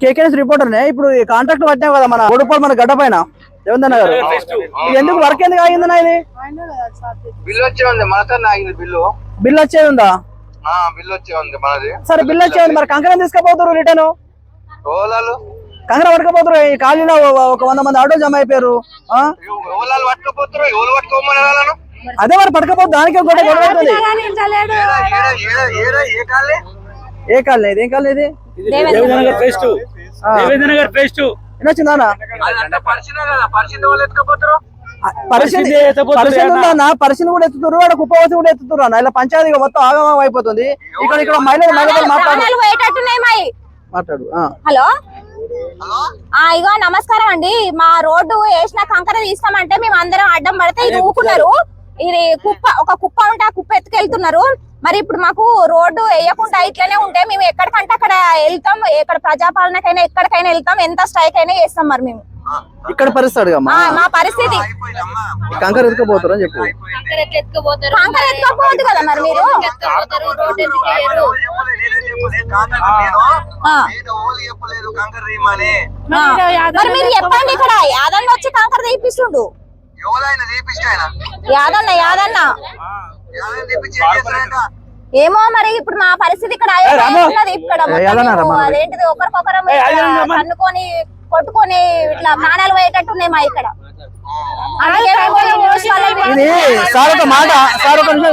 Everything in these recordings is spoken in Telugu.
కేకేఎస్ రిపోర్టర్నే. ఇప్పుడు కాంట్రాక్ట్ పట్టావు కదా మన ఓడిపోయి మన గడ్డ పైన రేవంత్ గారు, ఎందుకు వర్క్ ఎందుకు ఆగిందన్నా? ఇది బిల్లు వచ్చే ఉంది మనతో ఆగింది. బిల్ వచ్చేది ఉందా? బిల్లు వచ్చే ఉంది మనది. సరే బిల్ వచ్చేది, మరి కంకర తీసుకుపోతారు రిటర్న్? కంకర పట్టుకపోతారు. ఈ ఖాళీలో ఒక 100 మంది ఆటో జమ అయిపోయారు. అదే మరి పట్టుకపోతే దానికే గొడవ అవుతుంది. ఏ కాలనీ ఇది? ఏం కాలనీ ఇది? వచ్చిందా పరిస్థితి ఉందన్న? పరిస్థితి కూడా ఎత్తుతున్నారు, వాడు కుప్పవసి కూడా ఎత్తుతున్నారు అన్న. ఇలా పంచాయతీ మొత్తం ఆగమం అయిపోతుంది. ఇక్కడ మహిళలు మాట్లాడు. హలో, ఇగో నమస్కారం అండి. మా రోడ్డు వేసిన కంకర తీస్తామంటే మేము అందరం అడ్డం పడితే ఇది ఊకున్నారు. ఇది ఒక కుప్ప ఉంటే ఆ కుప్ప ఎత్తుకెళ్తున్నారు. మరి ఇప్పుడు మాకు రోడ్డు వేయకుండా ఇట్లనే ఉంటే మేము ఎక్కడికంటే అక్కడ వెళ్తాం. ఎక్కడ ప్రజాపాలనకైనా ఎక్కడికైనా వెళ్తాం. ఎంత స్ట్రైక్ అయినా చేస్తాం. మరి మేము ఇక్కడ పరిస్థితి మా పరిస్థితి కంకర ఎత్తుకుపోతారు అని చెప్పు. కంకర ఎత్తుకోపోవద్దు కదా మరి మీరు. మరి మీరు చెప్పండి, ఇక్కడ యాదన్న వచ్చి కంకర తీపిస్తుండు. యాదన్న ఏమో మరి ఇప్పుడు మా పరిస్థితి ఇక్కడ అదేంటిది ఒకరికొకరు కన్నుకొని కొట్టుకొని ఇట్లా ప్రాణాలు పోయేటట్టు ఉన్నాయి మా ఇక్కడ.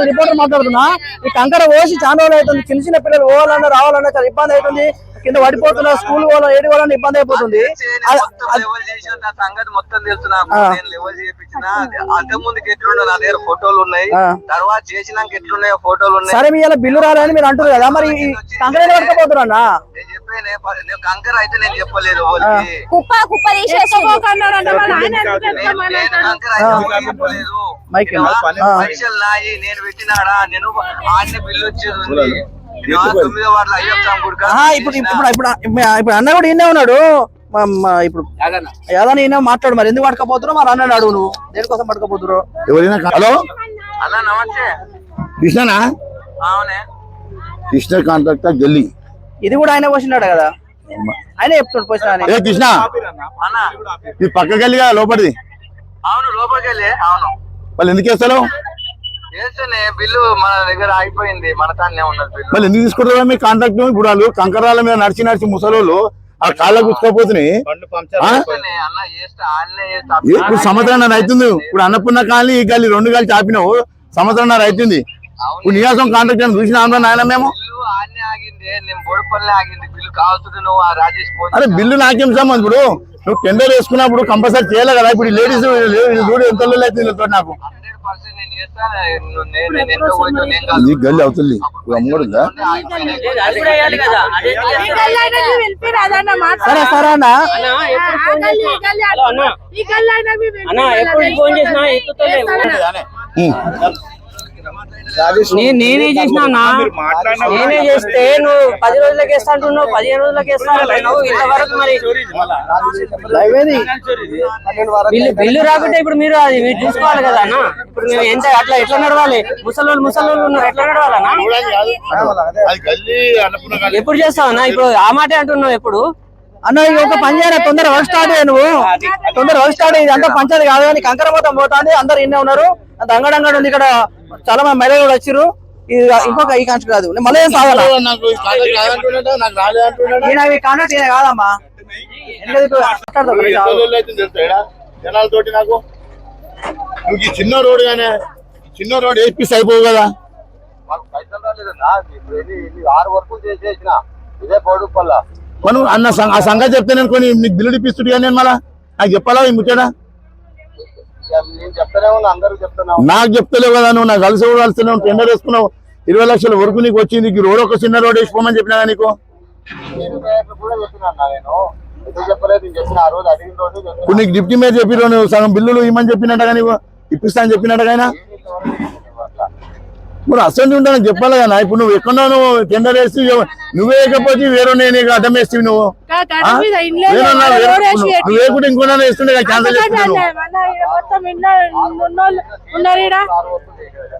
రిపోర్టర్ మాట్లాడుతున్నా. ఈ కంకర పోసి చాలా రోజులు అవుతుంది. చిన్న చిన్న పిల్లలు పోవాలన్నా రావాలన్నా చాలా ఇబ్బంది అవుతుంది. కింద పడిపోతున్నా, స్కూల్ పోవాలన్నా ఏడు పోవాలన్నా ఇబ్బంది అయిపోతుంది. మొత్తం తెలుసు నాకు. నేను లెవెల్ చేయించిన అంతకుముందుకు ఎట్లుండే నా దగ్గర ఫోటోలు ఉన్నాయి, తర్వాత చేసినాక ఎట్లున్నాయో ఫోటోలు ఉన్నాయి. సరే మీ ఇలా బిల్లు రాలని మీరు అంటారు కదా, మరి కంకర పట్టుకపోతున్నా? నేను చెప్పాను కంకర అయితే నేను చెప్పలేదు. పరీక్షలు నాయి, నేను పెట్టినాడా, నేను ఆడిన బిల్లు వచ్చేది ఉంది. ఇప్పుడు అన్న కూడా ఈయనే ఉన్నాడు. ఇప్పుడు యాదన్న ఈయన మాట్లాడు. మరి ఎందుకు పట్టుకపోతున్నారు? మరి అన్నాడు అడుగు, నువ్వు దేనికోసం పట్టుకపోతురు? హలో అన్న నమస్తే. కృష్ణనా? కృష్ణ కాంట్రాక్టర్ ఢిల్లీ. ఇది కూడా ఆయన పోసినాడు కదా, ఆయన చెప్తాడు పోసిన. కృష్ణ ఈ పక్క గల్లి కదా లోపలిది? అవును లోపలికి వెళ్ళి. అవును. వాళ్ళు ఎందుకు వేస్తారు? బిల్లు మన దగ్గర అయిపోయింది, మన తానే ఉన్నది. మళ్ళీ ఎందుకు తీసుకుంటారా మీ కాంట్రాక్ట్? ఇప్పుడు వాళ్ళు కంకరాల మీద నడిచి ముసలోళ్ళు ఆ కాళ్ళకు గుచ్చుకోపోతున్నాయి. ఇప్పుడు సంవత్సరం అవుతుంది. ఇప్పుడు అన్నపూర్ణ కాలనీ ఈ గల్లి 2 గల్లి చాపినావు, సంవత్సరం అవుతుంది. ఇప్పుడు నియాసం కాంట్రాక్ట్ చూసిన నాయన మేము. అరే బిల్లు నాకేం సంబంధం? ఇప్పుడు నువ్వు టెండర్ వేసుకున్నప్పుడు కంపల్సరీ చేయాలి కదా. ఇప్పుడు లేడీస్ చూడు ఎంత అవుతుంది నాకు. ఈ గల్లి అవుతుంది అమ్మడుందా? సరే సరే అన్న. నేనే చేసినా, నేనే చేస్తే నువ్వు 10 రోజులకి వేస్తా అంటున్నావు, 15 రోజులకి వేస్తా అంటున్నావు. ఇంతవరకు మరి బిల్లు రాకుంటే ఇప్పుడు మీరు అది మీరు చూసుకోవాలి కదా అన్న. ఇప్పుడు మేము ఎంత అట్లా ఎట్లా నడవాలి? ముసలోళ్ళు ఉన్నారు, ఎట్లా నడవాలన్నా? ఎప్పుడు చేస్తావన్నా? ఇప్పుడు ఆ మాట అంటున్నావు ఎప్పుడు అన్న? ఒక పని చేయాలి, తొందర వర్క్ స్టార్ట్ అయ్యా. నువ్వు తొందర వర్క్ స్టార్ట్ అయ్యి. అంతా పంచాయతీ కాదు కానీ కంకర మొత్తం పోతుంది. అందరు ఇన్నే ఉన్నారు. అంత అంగడంగడు ఉంది ఇక్కడ. చాలా మంది మహిళలు కూడా వచ్చారు. ఇది ఇంకొక ఈ కాంట్రాక్ట్ కాదు. మళ్ళీ ఏం సాగాలి కాంట్రాక్ట్ కాదమ్మా. జనాలతోటి నాకు చిన్న రోడ్ గానే, చిన్న రోడ్ వేపిస్తే అయిపోవు కదా. 6 వరకు చేసేసిన ఇదే పడుపల్ల. మనం అన్న ఆ సంగతి చెప్తే నేను కొన్ని నీకు బిల్లు ఇప్పిస్తుంది కానీ నేను మళ్ళా నాకు చెప్పాలా ఈ ముచ్చట? నాకు చెప్తలేవు కదా. నువ్వు నాకు కలిసి కూడా కలిసి టెండర్ వేసుకున్నావు. 20 లక్షల వరకు నీకు వచ్చింది. నీకు రోడ్ ఒక చిన్న రోడ్ వేసిపోమని చెప్పినా నీకు. ఇప్పుడు నీకు డిప్యూటీ మేయర్ చెప్పిరు, నువ్వు సగం బిల్లులు ఇవ్వమని చెప్పినట్టుగా, నీకు ఇప్పిస్తా అని చెప్పినట్టుగా. ఇప్పుడు అసలు ఉంటా నాకు చెప్పాలి కదా. ఇప్పుడు నువ్వు ఎక్కడో నువ్వు టెండర్ వేసి నువ్వే వేయకపోతే వేరే నీకు అడ్డం వేస్తావు. నువ్వు వేయకుండా ఇంకొన్నా వేస్తుండే క్యాన్సల్ చేస్తున్నావు.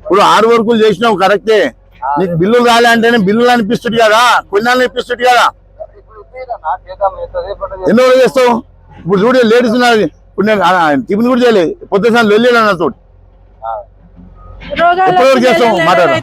ఇప్పుడు 6 వర్కులు చేసినావు కరెక్టే. నీకు బిల్లులు రాలే అంటేనే బిల్లులు అనిపిస్తుంది కదా, కొన్నాళ్ళు ఇప్పిస్తుంది కదా. ఎన్నో రోజులు చేస్తావు ఇప్పుడు చూడే లేడీస్ ఉన్నది ఇప్పుడు నేను టిఫిన్ కూడా చేయలేదు పొద్దున వెళ్ళాడు అన్నతో ఎప్పటి వరకు చేస్తాం మాట్లాడు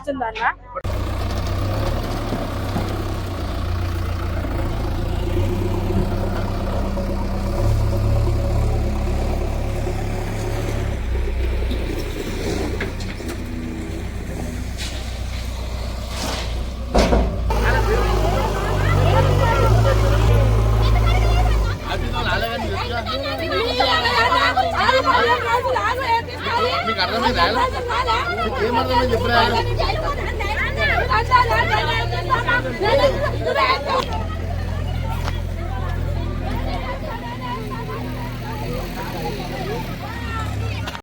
మీకు అర్థమైందా మీకు ఏమర్థమైంది చెప్పరా